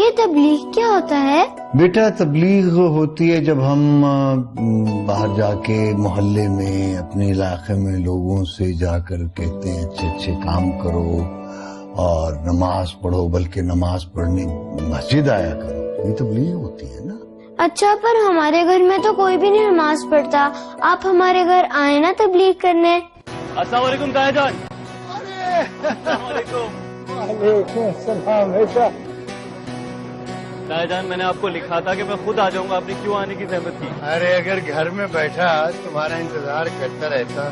ये तबलीग क्या होता है? बेटा तबलीग होती है जब हम बाहर जाके मोहल्ले में अपने इलाके में लोगों से जाकर कहते हैं अच्छे अच्छे काम करो और नमाज पढ़ो, बल्कि नमाज पढ़ने मस्जिद आया करो, ये तबलीग होती है ना। अच्छा, पर हमारे घर में तो कोई भी नहीं नमाज पढ़ता, आप हमारे घर आए ना तबलीग करने। अस्सलाम वालेकुम तायाजान। वालेकुम सलाम बेटा। तायाजान, मैंने आपको लिखा था कि मैं खुद आ जाऊंगा, आपने क्यों आने की जहमत की? अरे अगर घर में बैठा तुम्हारा इंतजार करता रहता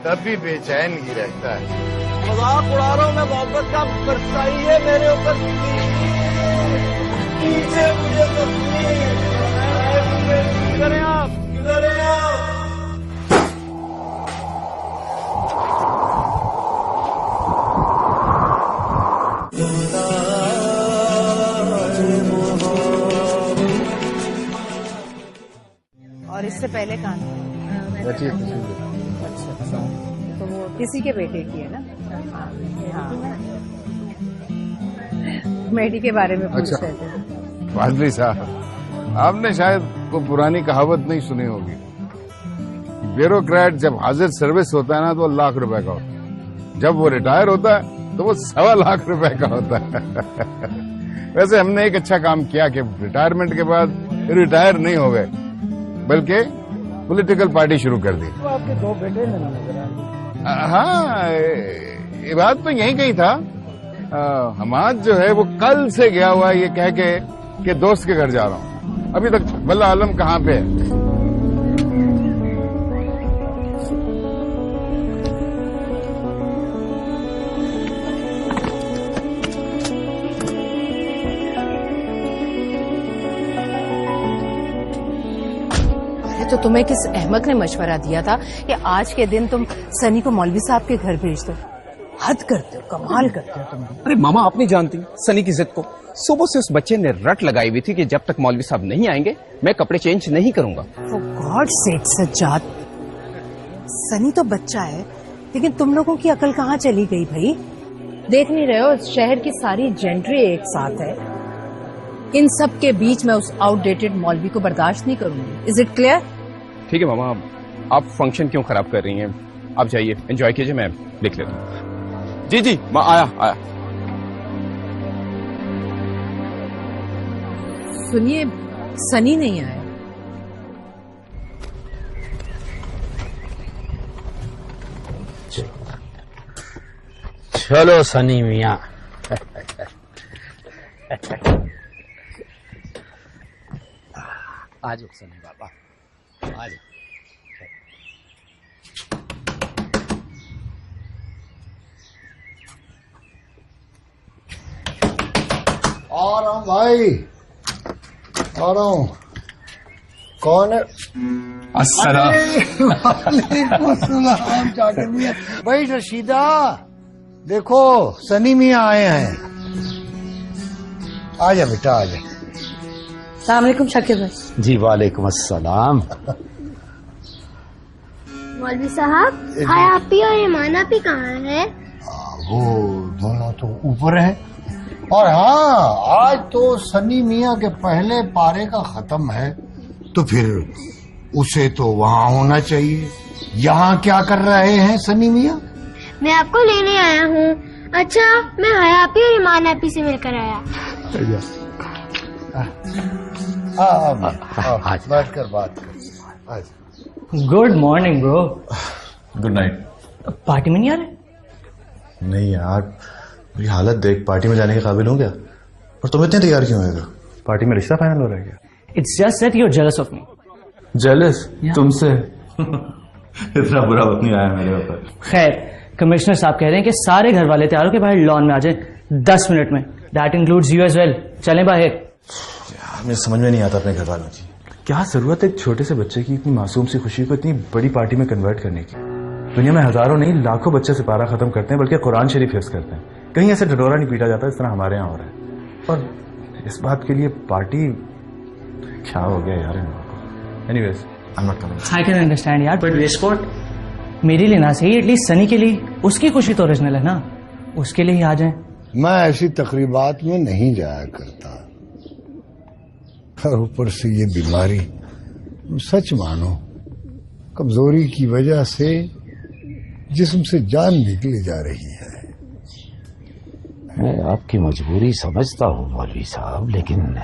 तब भी बेचैन ही रहता है। मजाक उड़ा रहा हूँ मैं, मोहब्बत का करता ही है मेरे ऊपर। मुझे किधर हैं आप? किधर हैं आप? और इससे पहले कहाँ? अच्छा, तो वो किसी के बेटे की है ना? हाँ, मेडी के बारे में पूछ रहे थे। फाजली साहब, आपने शायद वो पुरानी कहावत नहीं सुनी होगी, ब्यूरोक्रेट जब हाजिर सर्विस होता है ना तो लाख रुपए का होता है, जब वो रिटायर होता है तो वो 1.25 लाख रुपए का होता है। वैसे हमने एक अच्छा काम किया कि रिटायरमेंट के बाद रिटायर नहीं हो गए, बल्कि पॉलिटिकल पार्टी शुरू कर दी। तो आपके 2 बेटे नजर आ रहे। हाँ, ये बात तो यही कही था। हमाद जो है वो कल से गया हुआ है ये कह के कि दोस्त के घर जा रहा हूँ, अभी तक वल्लाह आलम कहाँ पे है। तो तुम्हें किस अहमक ने मशवरा दिया था कि आज के दिन तुम सनी को मौलवी साहब के घर भेज दो? हद करते हो, कमाल करते हो तुम। अरे मामा, आप नहीं जानती सनी की जिद को। सुबह से उस बच्चे ने रट लगाई हुई थी कि जब तक मौलवी साहब नहीं आएंगे मैं कपड़े चेंज नहीं करूंगा। For God's sake Sajjad, Sunny तो बच्चा है, लेकिन तुम लोगों की अकल कहाँ चली गई भाई? देख नहीं रहे हो शहर की सारी जेंट्री एक साथ है, इन सब के बीच में उस आउटडेटेड मौलवी को बर्दाश्त नहीं करूंगी। Is it clear? ठीक है मामा, आप फंक्शन क्यों खराब कर रही हैं? आप जाइए, एंजॉय कीजिए, मैं लिख लेता हूँ। जी जी, मैं आया। सुनिए, सनी नहीं आया। चलो सनी मियाँ। आज सनी बाबा, आज आ रहा हूँ भाई, आ रहा हूँ। कौन है? अस्सलाम जाकिर मियाँ। भाई रशीदा, देखो सनी मियाँ आए हैं। आजा बेटा, आजा। अस्सलाम वालेकुम शाकिर भाई। जी वालेकुम अस्सलाम। मौलवी साहब, हयापी और ईमान आपी कहाँ है? वो दोनों तो ऊपर हैं। और हाँ, आज तो सनी मियाँ के पहले पारे का खत्म है, तो फिर उसे तो वहाँ होना चाहिए। यहाँ क्या कर रहे हैं सनी मियाँ? मैं आपको लेने आया हूँ। अच्छा, मैं हयापी और ईमान आपी से मिलकर आया। बैठ कर बात कर। Good morning bro. Good night. Party में नहीं आ रहे? नहीं यार, मेरी हालत देख, पार्टी में जाने के काबिल हूँ क्या? और तुम इतने तैयार क्यों है? पार्टी में रिश्ता फाइनल हो रहा है क्या? It's just that you are jealous of me. Jealous? तुमसे? इतना बुरा वक्त नहीं आया मेरे ऊपर। खैर, कमिश्नर साहब कह रहे हैं कि सारे घर वाले तैयार हो के बाहर लॉन में आ जाए 10 मिनट में। That includes you as well. चलें बाहर। यार मुझे समझ में नहीं आता अपने घर वालों की, क्या जरूरत है एक छोटे से बच्चे की इतनी मासूम सी खुशी को इतनी बड़ी पार्टी में कन्वर्ट करने की? दुनिया में हजारों नहीं लाखों बच्चे सिपारा खत्म करते हैं, बल्कि कुरान शरीफ हिफ्ज करते हैं। कहीं ऐसे ढिढोरा नहीं पीटा जाता इस तरह हमारे यहाँ हो रहा है। और इस बात के लिए पार्टी क्या हो गया यार इन लोगों को। एनीवेज, आई कैन अंडरस्टैंड यार, बट वेस्ट स्पॉट मेरे लिए ना सही, एटलीस्ट सनी के लिए। उसकी खुशी तो ओरिजिनल है ना, उसके लिए ही आ जाए। मैं ऐसी तकरीबात में नहीं जाया करता। और ऊपर से ये बीमारी, सच मानो कमजोरी की वजह से जिस्म से जान निकली जा रही है। मैं आपकी मजबूरी समझता हूँ मौलवी साहब, लेकिन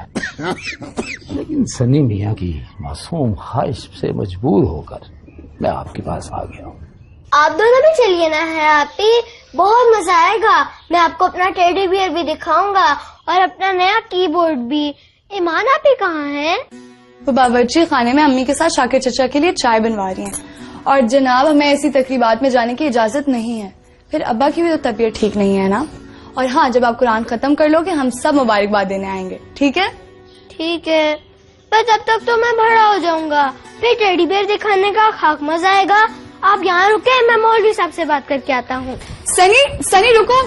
सनी मियाँ की मासूम ख्वाहिश से मजबूर होकर मैं आपके पास आ गया हूँ। आप दोनों भी चलिए ना है आपी, बहुत मजा आएगा। मैं आपको अपना टेडी बियर भी दिखाऊंगा और अपना नया कीबोर्ड भी। ईमान आपी कहाँ है? वो बावर्ची खाने में अम्मी के साथ शाकिर चचा के लिए चाय बनवा रही हैं। और जनाब, हमें ऐसी तकरीबात में जाने की इजाजत नहीं है। फिर अब्बा की भी तो तबीयत ठीक नहीं है ना। और हाँ, जब आप कुरान खत्म कर लोगे हम सब मुबारकबाद देने आएंगे, ठीक है? ठीक है, पर तब तक तो मैं बड़ा हो जाऊंगा, फिर टेडी बियर दिखाने का खाक मजा आएगा। आप यहाँ रुके, मैं मौलवी साहब से बात करके आता हूँ। सनी रुको।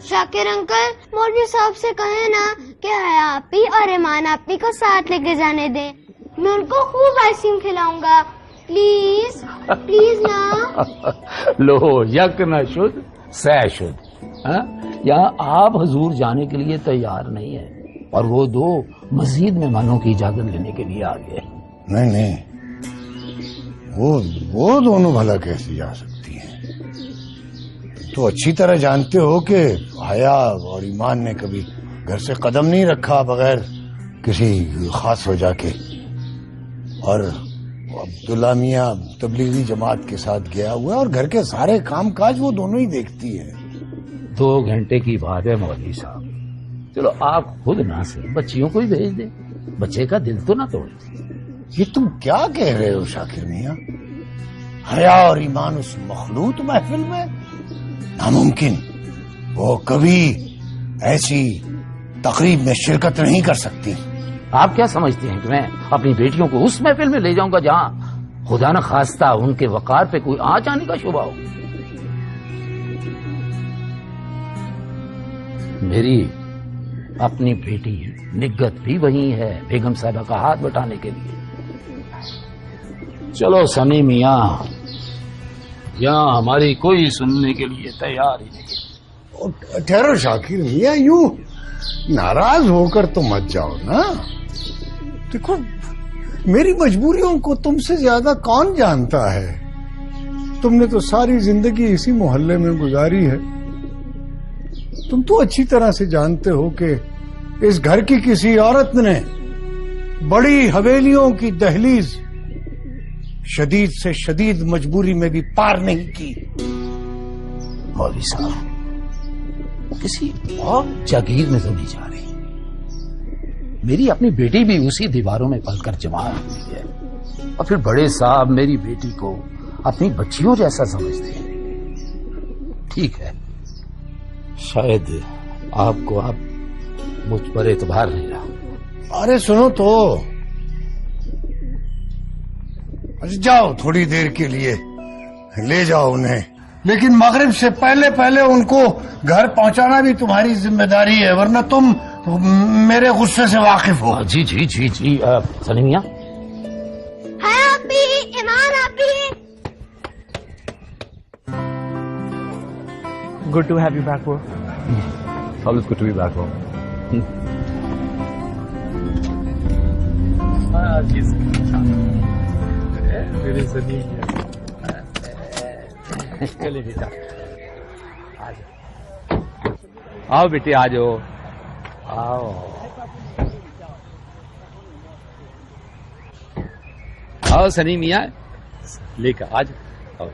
शाकिर अंकल, मौलवी साहब से कहे ना कि हया आपी और ईमान आपी को साथ लेके जाने दें। मैं उनको खूब आइसक्रीम खिलाऊंगा। प्लीज प्लीज ना। लो, यक न शुद्ध सह शुद्ध। यहाँ आप हजूर जाने के लिए तैयार नहीं है और वो दो मजीद मेहमानों की इजाजत लेने के लिए आ गए। नहीं, वो दोनों भला कैसे जा सकती हैं? तो अच्छी तरह जानते हो कि हया और ईमान ने कभी घर से कदम नहीं रखा बगैर किसी खास वजह के। और अब्दुल्ला मियाँ तबलीगी जमात के साथ गया हुआ है और घर के सारे काम काज वो दोनों ही देखती है। 2 घंटे की बात है मौलवी साहब, चलो आप खुद ना से बच्चियों को ही भेज दे, बच्चे का दिल तो ना तोड़े। ये तुम क्या कह रहे हो शाकिर मियाँ? हया और ईमान उस मखलूत महफिल में? नामुमकिन, वो कभी ऐसी तकरीब में शिरकत नहीं कर सकती। आप क्या समझते हैं कि मैं अपनी बेटियों को उस महफिल में ले जाऊंगा जहां खुदा न खास्ता उनके वकार पे कोई आ जाने का शुबा हो? मेरी अपनी बेटी निगत भी वही है बेगम साहबा का हाथ बटाने के लिए। चलो सनी मियाँ, यहाँ हमारी कोई सुनने के लिए तैयार ही नहीं। ठहरो शाकिर मियाँ, यूं नाराज होकर तो मत जाओ ना। देखो, मेरी मजबूरियों को तुमसे ज्यादा कौन जानता है? तुमने तो सारी जिंदगी इसी मोहल्ले में गुजारी है। तुम तो अच्छी तरह से जानते हो कि इस घर की किसी औरत ने बड़ी हवेलियों की दहलीज शदीद से शदीद मजबूरी में भी पार नहीं की। मौलवी साहब, किसी और जागीर में तो नहीं जा रही। मेरी अपनी बेटी भी उसी दीवारों में पलकर जमा हुई है और फिर बड़े साहब मेरी बेटी को अपनी बच्चियों जैसा समझते हैं। ठीक है, शायद आपको आप मुझ पर एतबार नहीं रहा। अरे सुनो तो, जाओ थोड़ी देर के लिए ले जाओ उन्हें, लेकिन मगरिब से पहले पहले उनको घर पहुंचाना भी तुम्हारी जिम्मेदारी है, वरना तुम मेरे गुस्से से वाकिफ हो। जी जी जी जी। सनी मियाँ, है आपी, ईमान आपी। Good to have you back, bro. Always good to be back, bro. मेरे सनी चले बेटा, आओ बेटे, आ जाओ, आओ आओ सनी मियाँ, लेकर आ जाओ।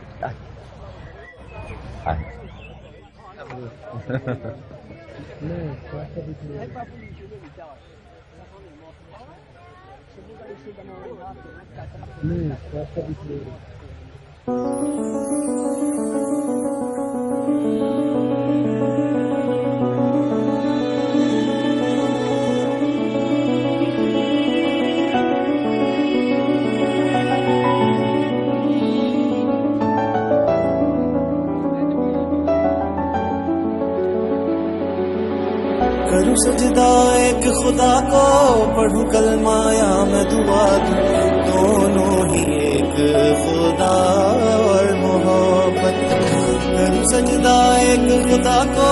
करूं सजदा एक खुदा को, पढ़ूं कलमा या मैं दुआ दूं, दोनों ही एक खुदा और मोहब्बत। करूं सजदा एक खुदा को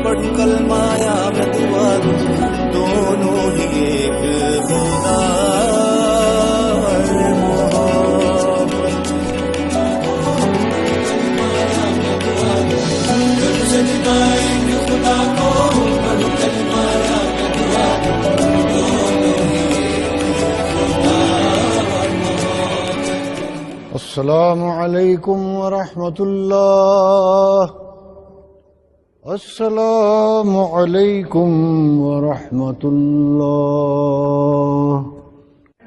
पढ़ूं कलमा या मैं दुआ दूं, दोनों ही एक खुदा और मोहब्बत। करूं सजदा एक खुदा को पढ़ूं कलमा या मैं दुआ दूं, दोनों ही एक खुदा और मोहब्बत। अस्सलामु अलैकुम व रहमतुल्लाह। अस्सलामु अलैकुम व रहमतुल्लाह।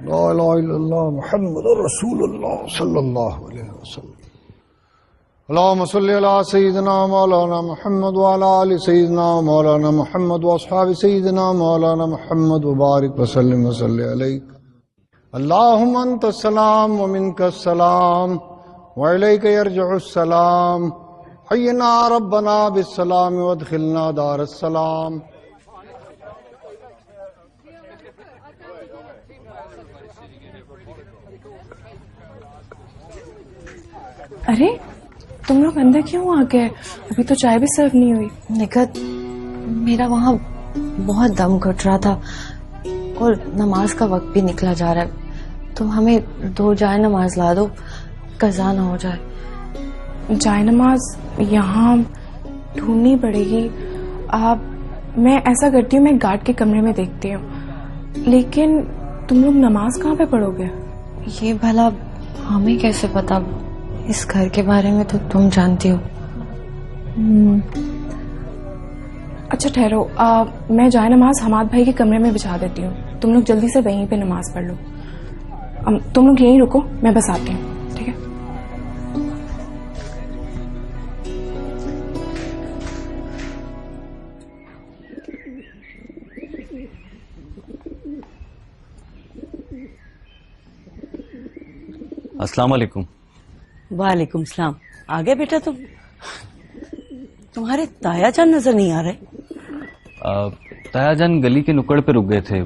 ला इलाहा इल्लल्लाह मुहम्मदुर रसूलुल्लाह सल्लल्लाहु अलैहि वसल्लम। अल्लाहुम्मा सल्लि अला सय्यिदिना मौलाना मुहम्मद व अला आलि सय्यिदिना मौलाना मुहम्मद व अस्हाबि सय्यिदिना मौलाना मुहम्मद व बारिक व सल्लिम व सल्लि अलैहि। अल्लाहुम्मा अंतस सलाम व मिनकस सलाम व इलैका यरजिउस सलाम। हय्यना रब्बना बिस्सलाम वदखिलना दारस सलाम। अरे तुम लोग अंदर क्यों आ गए? अभी तो चाय भी सर्व नहीं हुई। निकत, मेरा वहाँ बहुत दम घुट रहा था और नमाज का वक्त भी निकला जा रहा है। तुम हमें 2 जाए नमाज ला दो, कज़ा ना हो जाए। जाए नमाज यहाँ ढूंढनी पड़ेगी। मैं ऐसा करती हूँ, मैं गार्ड के कमरे में देखती हूँ। लेकिन तुम लोग नमाज कहाँ पे पढ़ोगे? ये भला हमें कैसे पता? इस घर के बारे में तो तुम जानती हो। अच्छा ठहरो, मैं जाए नमाज हमाद भाई के कमरे में बिछा देती हूँ। तुम लोग जल्दी से वहीं पे नमाज पढ़ लो। तुम लोग यहीं रुको, मैं बस आती हूँ। ठीक है? अस्सलाम वालेकुम। वालेकुम सलाम। आ गए बेटा तुम? तुम्हारे ताया जान नजर नहीं आ रहे। ताया जान गली के नुक्कड़ पे रुक गए थे।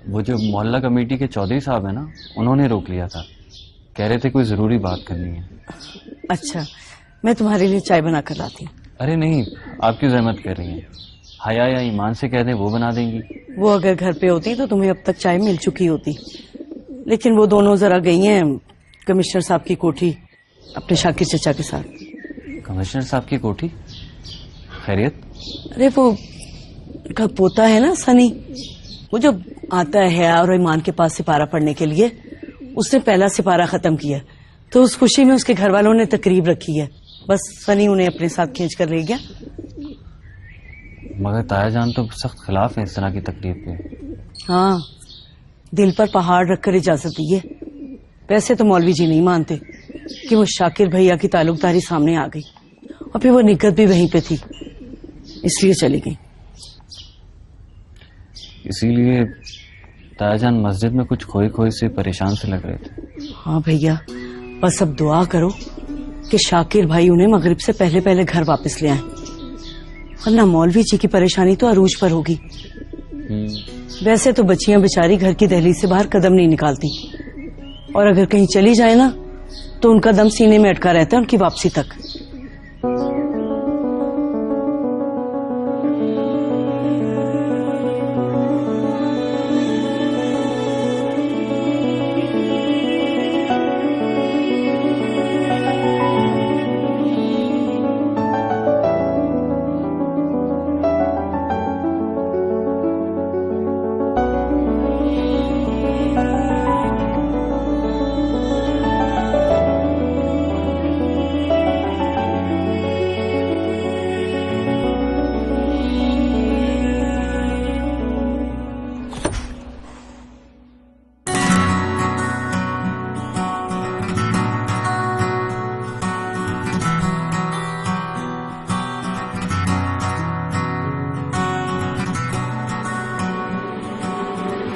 वो जो मोहल्ला कमेटी के चौधरी साहब है ना, उन्होंने रोक लिया था। कह रहे थे कोई जरूरी बात करनी है। अच्छा, मैं तुम्हारे लिए चाय बना कर लाती हूँ। अरे नहीं, आप क्यों जहमत कर रही हैं? हया या ईमान से कह दें, वो बना देंगी। वो अगर घर पे होती तो तुम्हें अब तक चाय मिल चुकी होती। लेकिन वो दोनों जरा गई हैं कमिश्नर साहब की कोठी अपने शाकिर चचा के साथ। कमिश्नर साहब की कोठी? खैरियत? अरे वो का पोता है ना सनी, वो जो आता है और ईमान के पास सिपारा पढ़ने के लिए, उसने पहला सिपारा खत्म किया। तो उस खुशी में उसके घर वालों ने तकरीब रखी है। बस सनी उन्हें अपने साथ खींच कर ले गया। मगर ताया जान तो सख्त खिलाफ है इस तरह की तकरीब के। हाँ, दिल पर पहाड़ रखकर इजाजत दी है। वैसे तो मौलवी जी नहीं मानते कि वो शाकिर भैया की ताल्लुकदारी सामने आ गई, और फिर वो निकत भी वहीं पे थी, इसलिए चली गई। इसीलिए तायाजान मस्जिद में कुछ खोई खोई से परेशान से लग रहे थे। हाँ भैया, बस अब दुआ करो कि शाकिर भाई उन्हें मगरिब से पहले पहले घर वापस ले आए, वरना मौलवी जी की परेशानी तो अरूज पर होगी। वैसे तो बच्चियां बेचारी घर की दहलीज से बाहर कदम नहीं निकालती, और अगर कहीं चली जाए ना तो उनका दम सीने में अटका रहता है उनकी वापसी तक।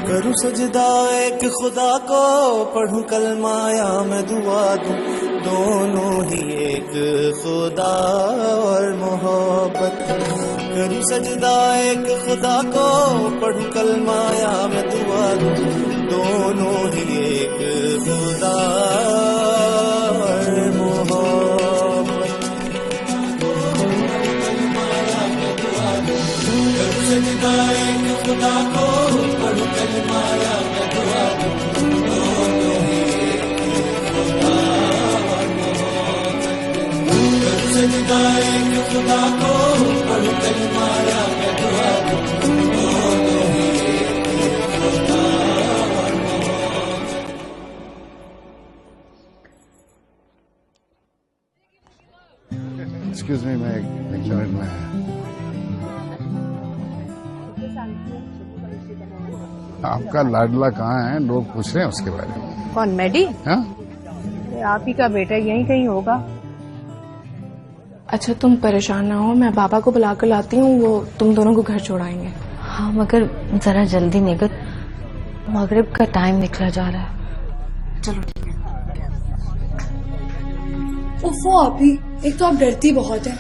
करूं सजदा एक खुदा को, पढ़ूं कलमा या मैं दुआ दूं, दोनों ही एक खुदा और मोहब्बत। करूं सजदा एक खुदा को, पढ़ूं कलमा या मैं दुआ दूं, दोनों ही एक खुदा और मोहब्बत। खुदा को पढ़ूं कलमा या मैं दुआ दूं, दोनों ही एक खुदा और मोहब्बत। करूं सजदा एक खुदा को पढ़ूं कलमा या मैं दुआ दूं, दोनों ही एक खुदा और मोहब्बत। एक्सक्यूज मी, मैं एक मिनट में आपका लाडला कहाँ है? लोग पूछ रहे हैं उसके बारे में। कौन, मैडी? हाँ? आप ही का बेटा यहीं कहीं होगा। अच्छा तुम परेशान ना हो, मैं बाबा को बुला कर लाती हूँ, वो तुम दोनों को घर छोड़ाएंगे। हाँ मगर जरा जल्दी निकल, मगरिब का टाइम निकला जा रहा है। चलो ठीक है। उफ़ो आपी, एक तो आप डरती बहुत है,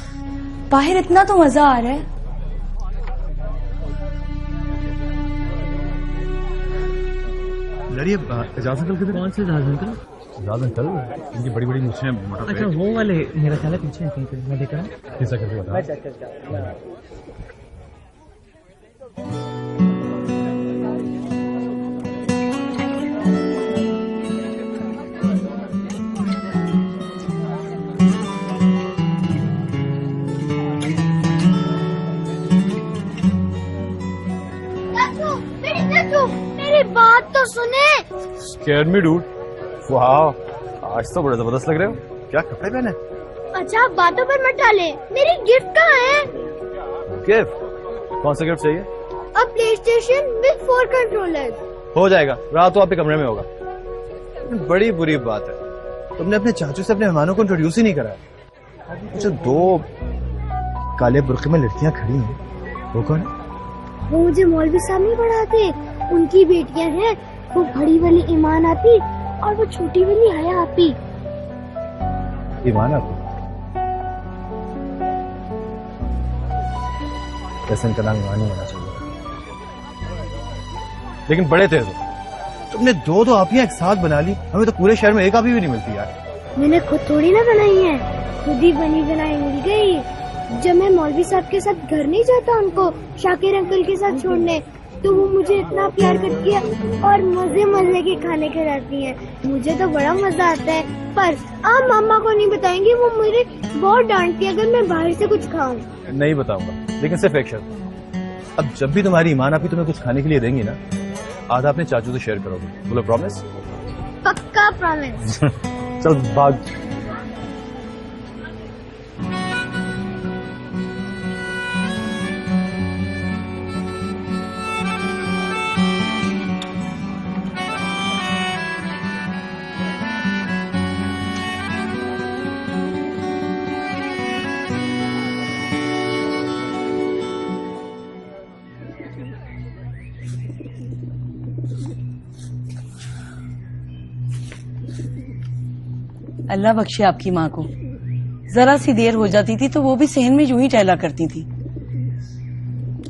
बाहर इतना तो मजा आ रहा है। लड़िए एजाज अंकल किधर? कौन से एजाज अंकल? एजाज अंकल, इनकी बड़ी बड़ी मूछें, मोटा पेट। अच्छा वो वाले, मेरा ख्याल है पीछे हैं कहीं पे, मैं देख रहा हूँ। कैसा करके बता। मैं चेक करके आता हूँ। मेरी बात तो सुने। Scared me, dude. वाह, आज तो बड़े जबरदस्त लग रहे हो। क्या कपड़े पहने? अच्छा बातों पर मत डाले, मेरी गिफ्ट कहाँ है? गिफ्ट? कौन सा गिफ्ट चाहिए? अ प्ले स्टेशन विद 4 कंट्रोलर्स। हो जाएगा, रात तो आपके कमरे में होगा। बड़ी बुरी बात है, तुमने अपने चाचू से अपने मेहमानों को इंट्रोड्यूस ही नहीं कराया। जो 2 काले बुर्के में लड़कियां खड़ी हैं, वो कौन है? वो मुझे मौलवी साहब नहीं पढ़ाते, उनकी बेटियां हैं। वो बड़ी वाली ईमान आपी और वो छोटी वाली हया आपी। ईमान आपी? वैसे इनका नाम ईमान ही होना चाहिए, लेकिन बड़े तेज हो। तुमने 2 आपियां एक साथ बना ली, हमें तो पूरे शहर में एक आपी भी नहीं मिलती यार। मैंने खुद थोड़ी ना बनाई है, खुद ही बनी बनाई मिल गई। जब मैं मौलवी साहब के साथ घर नहीं जाता उनको शाकिर अंकल के साथ छोड़ने, तो वो मुझे इतना प्यार करती है और मजे मजे के खाने खिलाती है। मुझे तो बड़ा मजा आता है, पर आप मामा को नहीं बताएंगे, वो मुझे बहुत डांटती है अगर मैं बाहर से कुछ खाऊं। नहीं बताऊंगा, लेकिन सिर्फ एक शर्त। अब जब भी तुम्हारी ईमान आपी तुम्हें कुछ खाने के लिए देंगी ना, आधा अपने चाचू से शेयर करोगे। बोलो प्रॉमिस? पक्का प्रॉमिस। चल भाग। अल्लाह बख्शे आपकी माँ को। जरा सी देर हो जाती थी तो वो भी सहन में यूं ही टहला करती थी।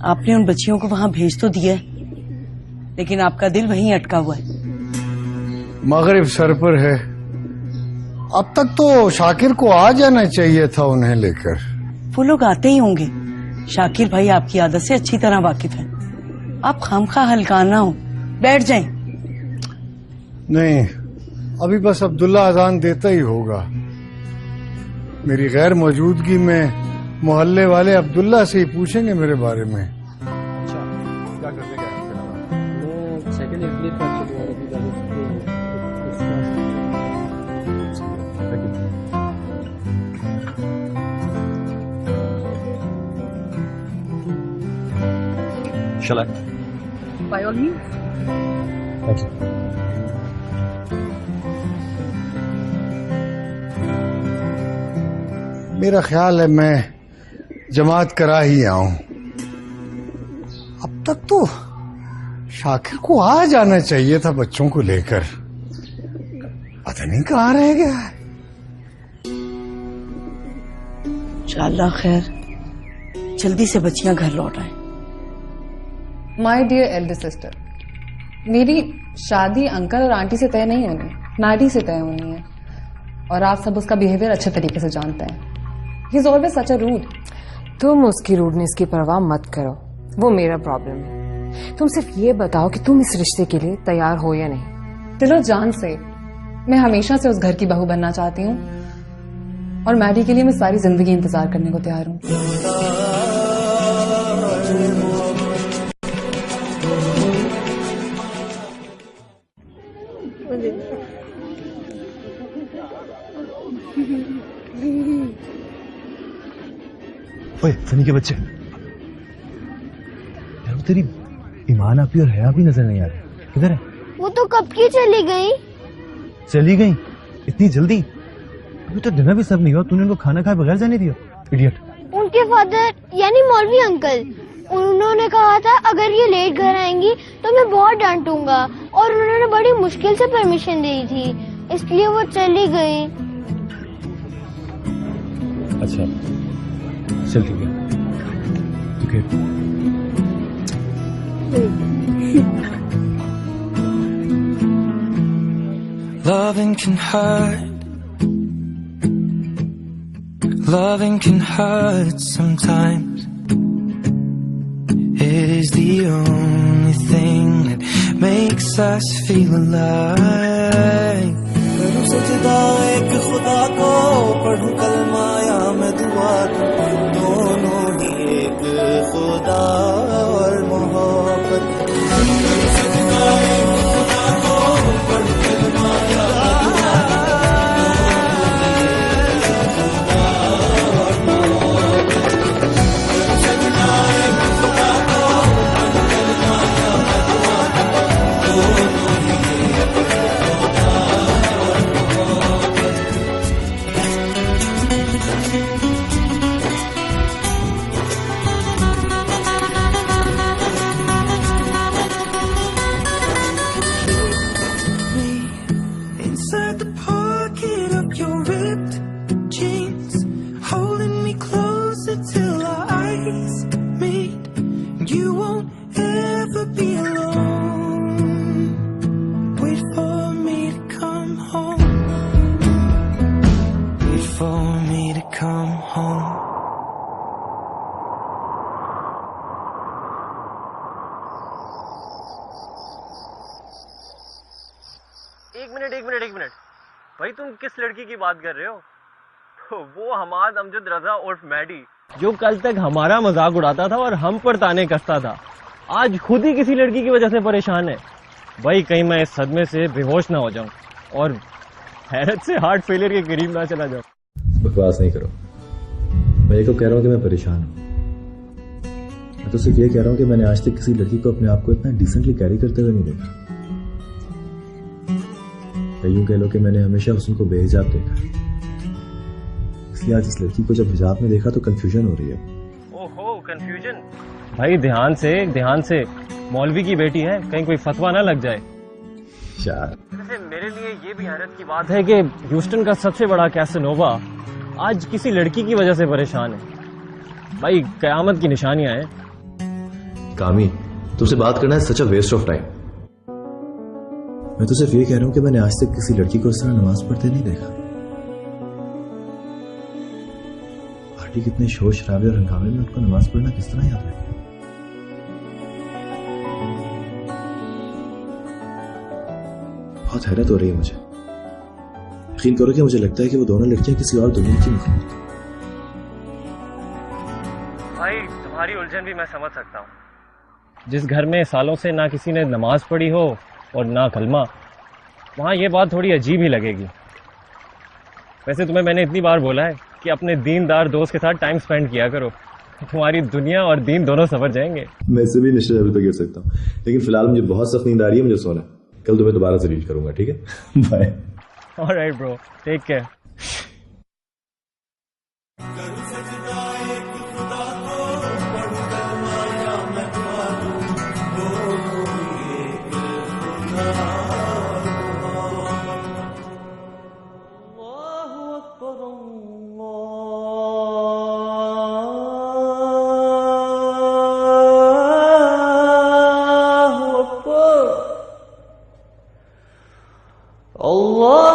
आपने उन बच्चियों को वहां भेज तो दिया है, लेकिन आपका दिल वहीं अटका हुआ है। मगरिब सर पर है, अब तक तो शाकिर को आ जाना चाहिए था उन्हें लेकर। वो लोग आते ही होंगे, शाकिर भाई आपकी आदत से अच्छी तरह वाकिफ है। आप खामखा हल्काना हो, बैठ जाएं। नहीं, अभी बस अब्दुल्ला अजान देता ही होगा। मेरी गैर मौजूदगी में मोहल्ले वाले अब्दुल्ला से ही पूछेंगे मेरे बारे में। अच्छा, क्या करते क्या Shall I? By all means. Thank you. मेरा ख्याल है मैं जमात करा ही आऊं। अब तक तो शाकिर को आ जाना चाहिए था बच्चों को लेकर, पता नहीं कहाँ रह गया है। इंशाअल्लाह खैर, जल्दी से बच्चियां घर लौट आए। माय डियर एल्डर सिस्टर, मेरी शादी अंकल और आंटी से तय नहीं होनी, मैडी से तय होनी है। और आप सब उसका बिहेवियर अच्छे तरीके से जानते हैं। He is always such a rude. तुम उसकी रूडनेस की परवाह मत करो, वो मेरा प्रॉब्लम है। तुम सिर्फ ये बताओ कि तुम इस रिश्ते के लिए तैयार हो या नहीं। दिलो जान से मैं हमेशा से उस घर की बहू बनना चाहती हूँ और मैडी के लिए मैं सारी जिंदगी इंतजार करने को तैयार हूँ। ओए सनी के बच्चे, यार तेरी ईमान आपी और हया भी नजर नहीं आ रही, किधर है? वो तो कब की चली गई। चली गई इतनी जल्दी? अभी तो डिनर भी सब नहीं हुआ, तूने उनको खाना खाए बगैर जाने दिया, इडियट। उनके फादर यानी मौलवी अंकल, उन्होंने कहा था अगर ये लेट घर आएंगी तो मैं बहुत डांटूंगा, और उन्होंने बड़ी मुश्किल से परमिशन दी थी, इसलिए वो चली गई। अच्छा चल ठीक है, okay. Loving can hurt. Loving can hurt sometimes. It is the only thing that makes us feel alive. करूं सजदा एक खुदा को, पढ़ूं कलमा या मैं दुआ दूं, दोनों ही एक खुदा और मोहब्बत। करूं सजदा एक खुदा को, पढ़ूं कलमा या मैं दुआ inside the pocket of your ripped jeans, holding me closer till our eyes meet. You won't ever be alone. Wait for me to come home. Wait for me to come home. एक minute भाई, तुम किस लड़की की बात कर रहे हो? वो हमाद अमजद रजा उर्फ मैडी, जो कल तक हमारा मजाक उड़ाता था और हम पर ताने कसता था, आज खुद ही किसी लड़की की वजह से परेशान है। भाई कहीं मैं इस सदमे से बेहोश ना हो जाऊं और हैरत से हार्ट फेलियर के करीब ना चला जाऊं। बकवास नहीं करो, मैं ये तो कह रहा हूँ कि मैं परेशान हूँ। मैं तो सिर्फ ये कह रहा हूँ कि मैंने आज तक किसी लड़की को अपने आप को इतना डिसेंटली कैरी करते हुए नहीं देखा। यूं कह लो कि मैंने हमेशा उसको बेहिजाब देखा, इसलिए आज इस लड़की को जब हिजाब में देखा तो कंफ्यूजन हो रही है। ओहो कंफ्यूजन? भाई ध्यान से, मौलवी की बेटी है, कहीं कोई फतवा ना लग जाए। यार वैसे मेरे लिए ये भी हैरत की बात है कि ह्यूस्टन का सबसे बड़ा कैसनोवा आज किसी लड़की की वजह से परेशान है। भाई कयामत की निशानियां हैं। कामी, तुमसे बात करना है सच अ वेस्ट ऑफ टाइम। मैं तो सिर्फ ये कह रहा हूं कि मैंने आज तक किसी लड़की को इस तरह नमाज पढ़ते नहीं देखा। पार्टी कितने शोर शराबे और हंगामे में उनको नमाज पढ़ना किस तरह याद रहेगा? बहुत हैरत हो रही है मुझे। यकीन करो कि मुझे लगता है कि वो दोनों लड़कियां किसी और दुनिया की मखलूक हैं। भाई तुम्हारी उलझन भी मैं समझ सकता हूँ। जिस घर में सालों से ना किसी ने नमाज पढ़ी हो और ना कलमा, वहाँ ये बात थोड़ी अजीब ही लगेगी। वैसे तुम्हें मैंने इतनी बार बोला है कि अपने दीनदार दोस्त के साथ टाइम स्पेंड किया करो, तुम्हारी दुनिया और दीन दोनों सवर जाएंगे। मैं इससे भी निश्चित अभी तो गिर सकता हूँ, लेकिन फिलहाल मुझे बहुत सख्त नींद आ रही है, मुझे सोना है। कल तुम्हें दोबारा से रीच करूंगा, ठीक है? Bye. Alright bro, take care. Allah.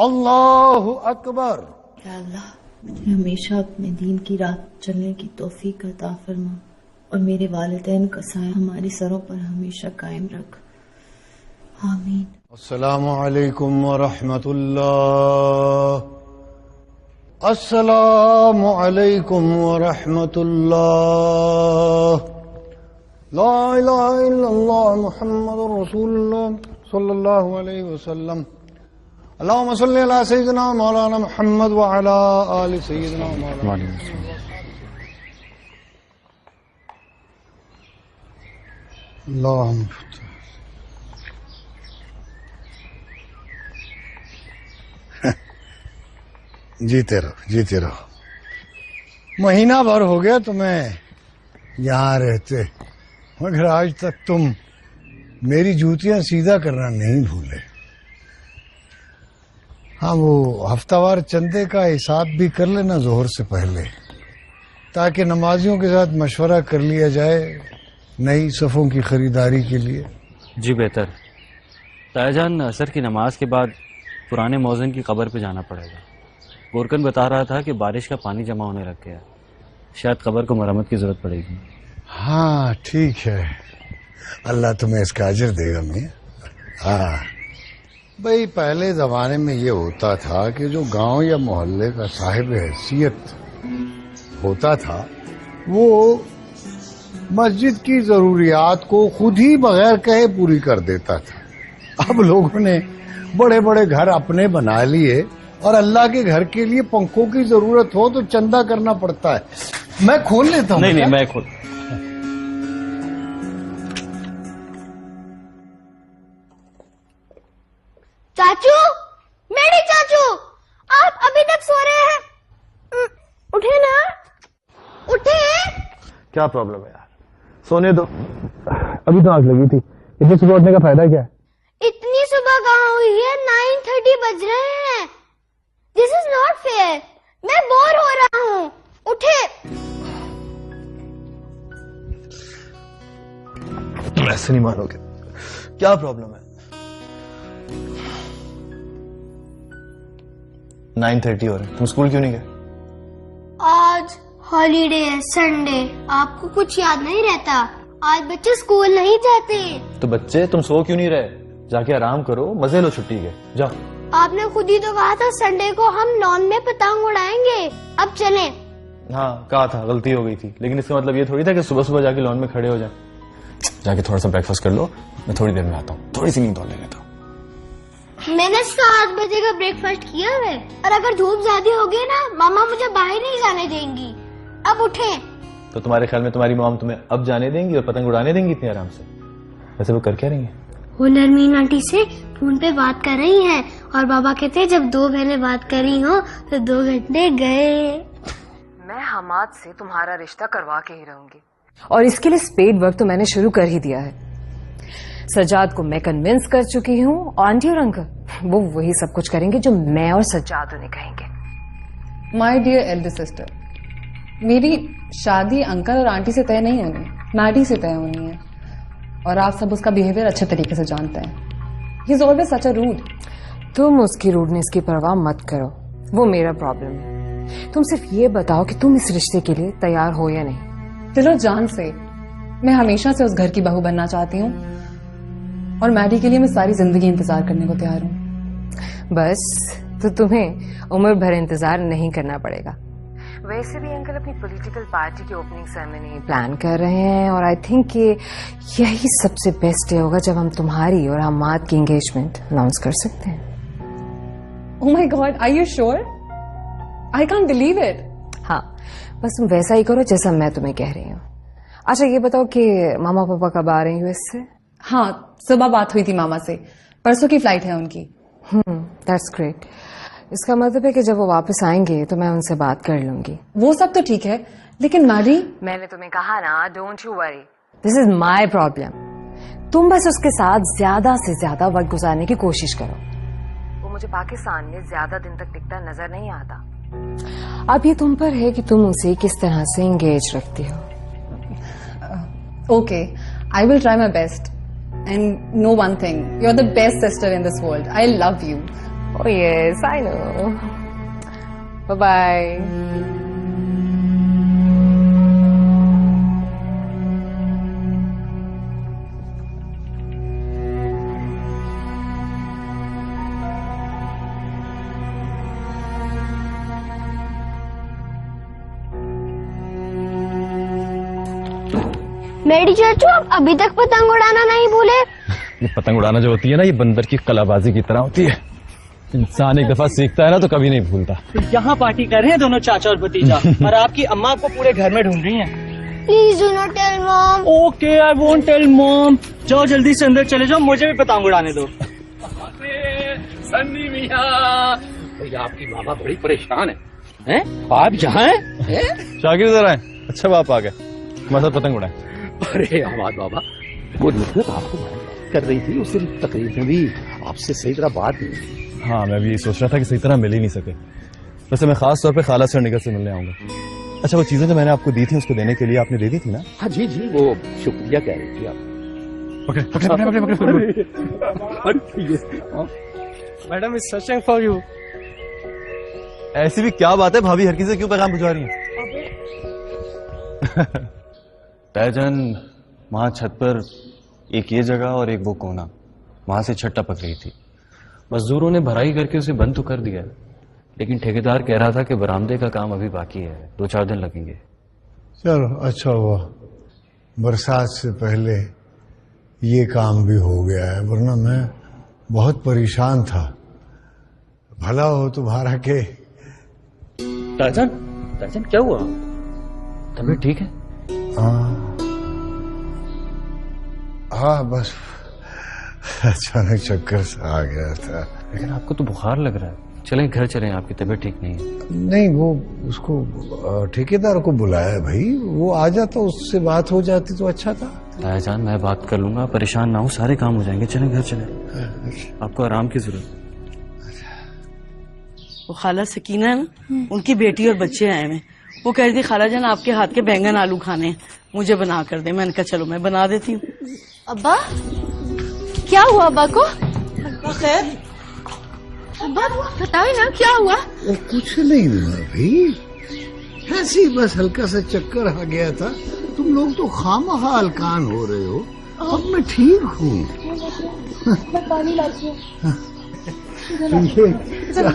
अल्लाहु अकबर। या अल्लाह, मुझे हमेशा अपने दीन की राह चलने की तौफीक अता फरमा और मेरे वालिदैन का साया हमारे सरों पर हमेशा कायम रख। आमीन। अस्सलामु अलैकुम व रहमतुल्लाह। अस्सलामु अलैकुम व रहमतुल्लाह। ला इलाहा इल्लल्लाह मुहम्मदुर रसूलुल्लाह सल्लल्लाहु अलैहि वसल्लम। अल्लाहुम्मा सल्लि अला सय्यिदिना मौलाना मुहम्मद व अला आलि सय्यिदिना मौलाना। अल्लाहुम्मा जीते रहो। महीना भर हो गया तुम्हें यहाँ रहते, मगर आज तक तुम मेरी जूतियां सीधा करना नहीं भूले। हाँ, वो हफ्तावार चंदे का हिसाब भी कर लेना जोहर से पहले, ताकि नमाजियों के साथ मशवरा कर लिया जाए नई सफ़ों की खरीदारी के लिए। जी बेहतर। तायाजान, असर की नमाज के बाद पुराने मौज़िन की कब्र पे जाना पड़ेगा। गोरकन बता रहा था कि बारिश का पानी जमा होने लग गया, शायद कब्र को मरम्मत की जरूरत पड़ेगी। हाँ ठीक है, अल्लाह तुम्हें इसका अजर देगा। मैं हाँ भाई, पहले जमाने में ये होता था कि जो गांव या मोहल्ले का साहिब हैसियत होता था वो मस्जिद की जरूरियात को खुद ही बगैर कहे पूरी कर देता था। अब लोगों ने बड़े बड़े घर अपने बना लिए और अल्लाह के घर के लिए पंखों की जरूरत हो तो चंदा करना पड़ता है। मैं खोल लेता हूँ। नहीं, मैं खोल। चाचू, मेरे चाचू, आप अभी तक सो रहे हैं? उठे ना, उठे। क्या प्रॉब्लम है यार, सोने दो। अभी तो आग लगी थी, इतनी सुबह उठने का फायदा क्या है? इतनी सुबह कहाँ हुई है? 9:30 बज रहे हैं। This is not fair. मैं बोर हो रहा हूँ, उठे। ऐसे नहीं मानोगे, क्या प्रॉब्लम है? 9:30 हो रहे, तुम स्कूल क्यों नहीं गए? आज हॉलीडे है, संडे। आपको कुछ याद नहीं रहता? आज बच्चे स्कूल नहीं जाते। तो बच्चे तुम सो क्यों नहीं रहे? जाके आराम करो, मजे लो छुट्टी के, जाओ। आपने खुद ही तो कहा था संडे को हम लॉन में पतंग उड़ाएंगे। अब चलें। हाँ कहा था, गलती हो गई थी, लेकिन इसका मतलब ये थोड़ी था कि सुबह सुबह जाके लॉन में खड़े हो जाए। जाके थोड़ा सा ब्रेकफास्ट कर लो, मैं थोड़ी देर में आता हूँ, थोड़ी सी नींद और ले लेता हूँ। मैंने 7 बजे का ब्रेकफास्ट किया है, और अगर धूप ज्यादा होगी ना, मामा मुझे बाहर नहीं जाने देंगी। अब उठे। तो तुम्हारे ख्याल में तुम्हारी मॉम तुम्हें अब जाने देंगी और पतंग उड़ाने देंगी इतने आराम से? वैसे वो कर क्या रही है? वो नरमीन आंटी से फोन पे बात कर रही हैं, और बाबा कहते हैं जब 2 बहनें बात कर रही हो तो 2 घंटे गए। मैं हमाद से तुम्हारा रिश्ता करवा के ही रहूंगी, और इसके लिए स्पेड वर्क तो मैंने शुरू कर ही दिया है। सज्जाद को मैं कन्विंस कर चुकी हूँ, आंटी और अंकल वो वही सब कुछ करेंगे जो मैं और सज्जाद उन्हें कहेंगे। माय डियर एल्डर सिस्टर, मेरी शादी अंकल और आंटी से तय नहीं होनी, मैडी से तय होनी है, और आप सब उसका बिहेवियर अच्छे तरीके से जानते हैं। He is always such a rude. तुम उसकी रूडनेस की परवाह मत करो, वो मेरा प्रॉब्लम है। तुम सिर्फ ये बताओ कि तुम इस रिश्ते के लिए तैयार हो या नहीं। दिलो जान से मैं हमेशा से उस घर की बहू बनना चाहती हूँ, और मैडी के लिए मैं सारी जिंदगी इंतजार करने को तैयार हूँ। बस तो तुम्हें उम्र भर इंतजार नहीं करना पड़ेगा। वैसे भी अंकल अपनी पॉलिटिकल पार्टी की ओपनिंग सेरेमनी प्लान कर रहे हैं, और आई थिंक कि यही सबसे बेस्ट डे होगा जब हम तुम्हारी और हमाद की एंगेजमेंट अनाउंस कर सकते हैं। Oh my God, are you sure? I can't believe it. हाँ, बस तुम वैसा ही करो जैसा मैं तुम्हें कह रही हूँ। अच्छा ये बताओ कि मामा पापा कब आ रहे हैं यूएस से? हाँ, सुबह बात हुई थी मामा से, परसों की फ्लाइट है उनकी। That's great. इसका मतलब है कि जब वो वापस आएंगे तो मैं उनसे बात कर लूंगी। वो सब तो ठीक है, लेकिन मैडी, मैंने तुम्हें कहा ना, don't you worry, this is my problem. तुम बस उसके साथ ज्यादा से ज्यादा वक्त गुजारने की कोशिश करो। वो मुझे पाकिस्तान में ज्यादा दिन तक टिकता नजर नहीं आता। अब ये तुम पर है कि तुम उसे किस तरह से एंगेज रखती हो। Okay, I will try my best, and no one thing, you are the best sister in this world. I love you. Oh yes, I know. Bye-bye. मेरी चाचू, आप अभी तक पतंग उड़ाना नहीं भूले? ये पतंग उड़ाना जो होती है ना, ये बंदर की कलाबाजी की तरह होती है। इंसान एक दफा सीखता है ना तो कभी नहीं भूलता। तो यहाँ पार्टी कर रहे हैं दोनों चाचा और भतीजा और आपकी अम्मा आपको पूरे घर में ढूंढ रही हैं। Please do not tell mom. Okay, I won't tell mom. जाओ जल्दी से अंदर चले जाओ, मुझे भी पतंग उड़ाने दो। सन्नी मियां, भैया आपकी मामा बड़ी परेशान है? आप जहाँ हैं? शाकिर जरा है। अच्छा बाप आ गए, हमारे साथ पतंग उड़ाए। अरे आवाज बाबा, वो नुसरत आपको कर रही थी उस दिन तकरीब में भी आपसे सही तरह बात नहीं। हाँ, मैं भी यही सोच रहा था कि सही तरह मिल ही नहीं सके। वैसे मैं खास तौर पे खाला से और निगर से मिलने आऊंगा। अच्छा, वो चीजें जो मैंने आपको दी थी उसको देने के लिए आपने दे दी थी ना? हाँ जी जी, वो शुक्रिया कह रही थी आप। Madam is searching for you. ऐसी भी क्या बात है, भाभी हर किसी से क्यों पैगाम भिजवा रही है? तैजन वहां छत पर एक ये जगह और एक वो कोना, वहां से छत टपक रही थी। मजदूरों ने भराई करके उसे बंद तो कर दिया, लेकिन ठेकेदार कह रहा था कि बरामदे का काम अभी बाकी है, 2-4 दिन लगेंगे। चलो अच्छा हुआ बरसात से पहले ये काम भी हो गया है, वरना मैं बहुत परेशान था। भला हो तुम्हारा के। तैजन क्या हुआ? तबीयत ठीक है? हाँ बस अचानक चक्कर सा आ गया था। लेकिन आपको तो बुखार लग रहा है, चलें घर चलें, आपकी तबीयत ठीक नहीं है। नहीं, वो उसको ठेकेदार को बुलाया भाई, वो आ जाता, उससे बात हो जाती तो अच्छा था। तायाजान मैं बात कर लूंगा, परेशान ना हो, सारे काम हो जाएंगे। चलें घर चलें, आपको आराम की जरूरत। वो खाला सकीना है ना, उनकी बेटी और बच्चे आए हैं। वो कह रही थी खाला जान आपके हाथ के बैंगन आलू खाने हैं, मुझे बना कर दे। मैंने कहा चलो मैं बना देती हूँ। अब्बा क्या हुआ? अब्बा को अब्बा खैर? अब्बा बताओ ना क्या हुआ? कुछ नहीं हुआ भाई, ऐसे ही बस हल्का सा चक्कर आ गया था। तुम लोग तो खामखा हलकान हो रहे हो। अब मैं ठीक हूँ। मैं पानी लाती हूँ।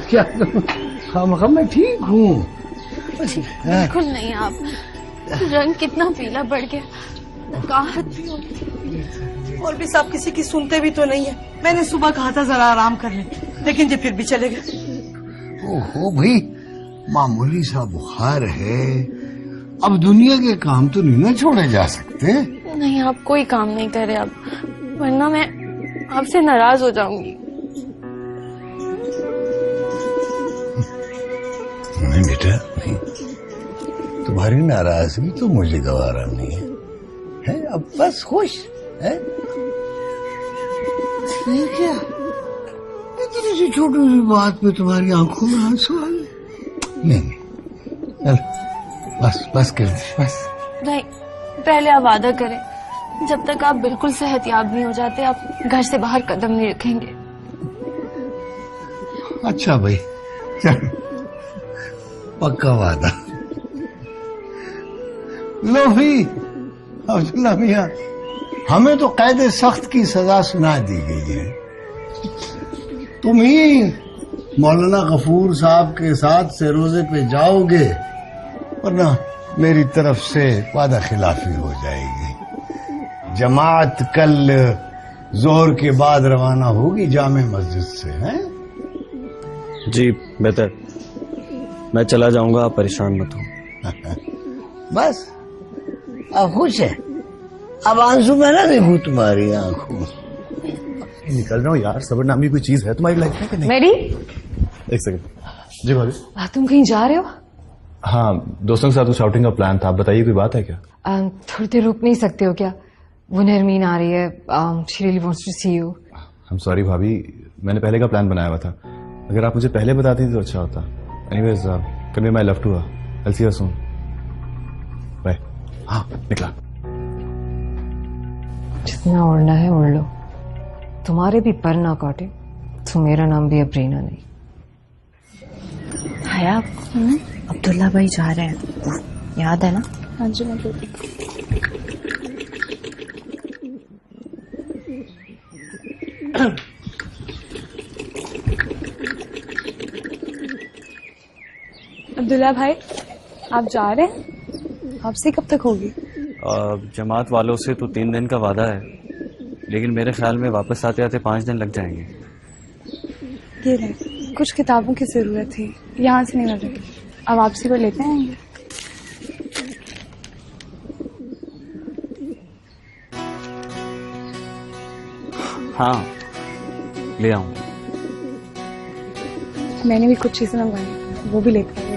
क्या खामखा मैं ठीक हूँ। बिल्कुल नहीं, आप रंग कितना पीला बढ़ गया, काहत भी हो गई। और भी साहब किसी की सुनते भी तो नहीं है। मैंने सुबह कहा था जरा आराम कर लें, लेकिन ये फिर भी चले गए। ओहो भाई, मामूली सा बुखार है, अब दुनिया के काम तो नहीं ना छोड़े जा सकते। नहीं, आप कोई काम नहीं करे अब, वरना मैं आपसे नाराज हो जाऊंगी। नहीं बेटा, नहीं, तुम्हारी नाराजगी तो मुझे गवारा नहीं है, अब बस खुश है। ठीक है, इतनी सी छोटी सी बात पे तुम्हारी आंखों में आंसू आ गए। नहीं, बस कर दे, बस। नहीं, पहले आप वादा करें, जब तक आप बिल्कुल सेहतयाब नहीं हो जाते आप घर से बाहर कदम नहीं रखेंगे। अच्छा भाई, चल पक्का वादा। लो भाई अब्दुल्ला मियां, हमें तो कैद सख्त की सजा सुना दी गई है। तुम ही मौलाना गफूर साहब के साथ से रोजे पे जाओगे, वरना मेरी तरफ से वादा खिलाफी हो जाएगी। जमात कल जोहर के बाद रवाना होगी जामे मस्जिद से, हैं? जी बेहतर, मैं चला जाऊंगा, आप परेशान मत हो। बस अब खुश है, अब आंसू में ना देखूं तुम्हारी आंखों में। निकल रहा हूँ यार, सबर नामी कोई चीज है तुम्हारी लाइफ में कि नहीं? मेरी एक सेकंड। जी भाभी। तुम कहीं जा रहे हो? हाँ, दोस्तों के साथ कुछ आउटिंग का प्लान था, आप बताइए कोई बात है क्या? थोड़ी देर रुक नहीं सकते हो क्या? वो नरमीन आ रही है, she really wants to see you. I am sorry भाभी, मैंने पहले का प्लान बनाया हुआ था, अगर आप मुझे पहले बताती तो अच्छा होता। Anyways, convey my love to her, I will see you soon, bye. हाँ निकला। जितना उड़ना है उड़ लो, तुम्हारे भी पर ना काटे तो मेरा नाम भी अब्रीना नहीं। हया, अब्दुल्ला भाई जा रहे हैं, याद है ना? हाँ जी मैं अब्दुल्ला भाई आप जा रहे हैं? आपसे कब तक होगी? जमात वालों से तो 3 दिन का वादा है, लेकिन मेरे ख्याल में वापस आते आते 5 दिन लग जाएंगे। ये रहे, कुछ किताबों की जरूरत थी, यहाँ से नहीं लगेगी, अब वापसी को लेते आएंगे। हाँ ले आऊँ। मैंने भी कुछ चीजें मंगवाई, वो भी लेकर आएगा।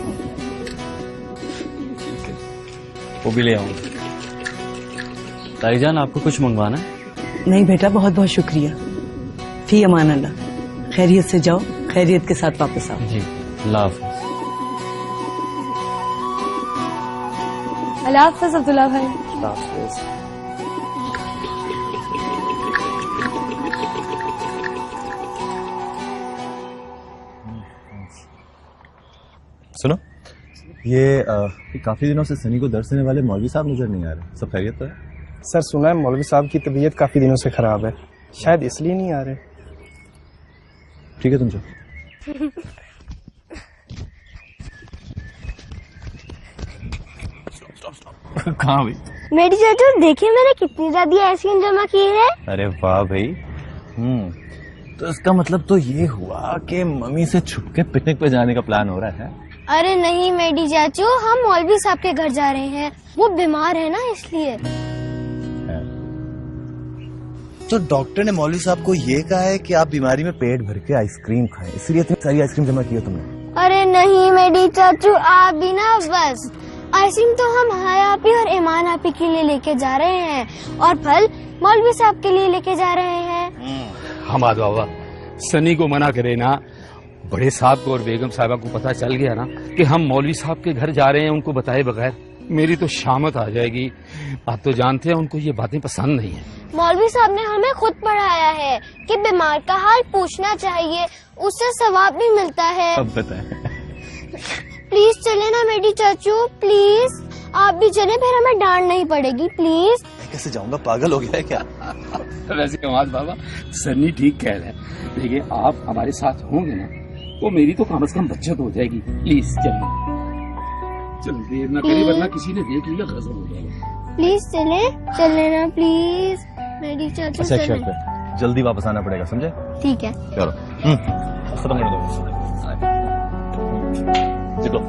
वो भी ले आऊँ। ताईजान आपको कुछ मंगवाना है? नहीं बेटा, बहुत बहुत शुक्रिया। फी अमान अल्लाह, खैरियत से जाओ, खैरियत के साथ वापस आओ। जी अल्लाह हाफ़िज़। अल्लाह हाफ़िज़ अब्दुल्ला भाई। अल्लाह हाफ़िज़। सुनो, ये काफी दिनों से सनी को दर्श देने वाले मौलवी साहब नजर नहीं आ रहे, सब खैरियत तो है? सर सुना है मौलवी साहब की तबीयत काफी दिनों से खराब है, शायद इसलिए नहीं आ रहे। ठीक है तुम जाओ। कहाँ भाई? मेरी चाचू देखिए मैंने कितनी ज्यादा आइसक्रीम जमा की है। अरे वाह भाई। तो इसका मतलब तो ये हुआ कि मम्मी से छुप के पिकनिक पे जाने का प्लान हो रहा है? अरे नहीं मेरी चाचू, हम मौलवी साहब के घर जा रहे हैं, वो बीमार है ना इसलिए। तो डॉक्टर ने मौलवी साहब को ये कहा है कि आप बीमारी में पेट भर के आइसक्रीम खाएं, इसलिए इतनी सारी आइसक्रीम जमा की है तुमने? अरे नहीं मेरी चाचू, आप भी ना बस। आइसक्रीम तो हम हया आपी और ईमान आपी के लिए लेके जा रहे हैं, और फल मौलवी साहब के लिए लेके जा रहे हैं। हमाद बाबा, सनी को मना करे ना। बड़े साहब को और बेगम साहिबा को पता चल गया ना कि हम मौलवी साहब के घर जा रहे हैं, उनको बताए बगैर मेरी तो शामत आ जाएगी। आप तो जानते हैं उनको ये बातें पसंद नहीं है। मौलवी साहब ने हमें खुद पढ़ाया है कि बीमार का हाल पूछना चाहिए, उससे सवाब भी मिलता है। अब बताएं। प्लीज चले ना मेरी चाचू, प्लीज आप भी चले, फिर हमें डांट नहीं पड़ेगी, प्लीज। कैसे जाऊंगा, पागल हो गया है क्या? वैसे हमाद बाबा सन्नी ठीक कह रहे हैं, लेकिन आप हमारे साथ होंगे ना तो मेरी तो कम से कम बचत हो जाएगी। प्लीज चलिए, चलो देर ना करें वरना किसी ने देख लिया गजब हो जाएगा। प्लीज चले ना प्लीज मेरी चाचू। अच्छा शर्त है, जल्दी वापस आना पड़ेगा, समझे? ठीक है चलो खत्म कर दो। चलो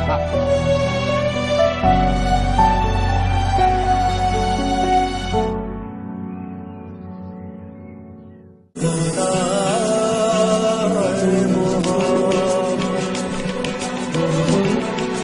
हाँ।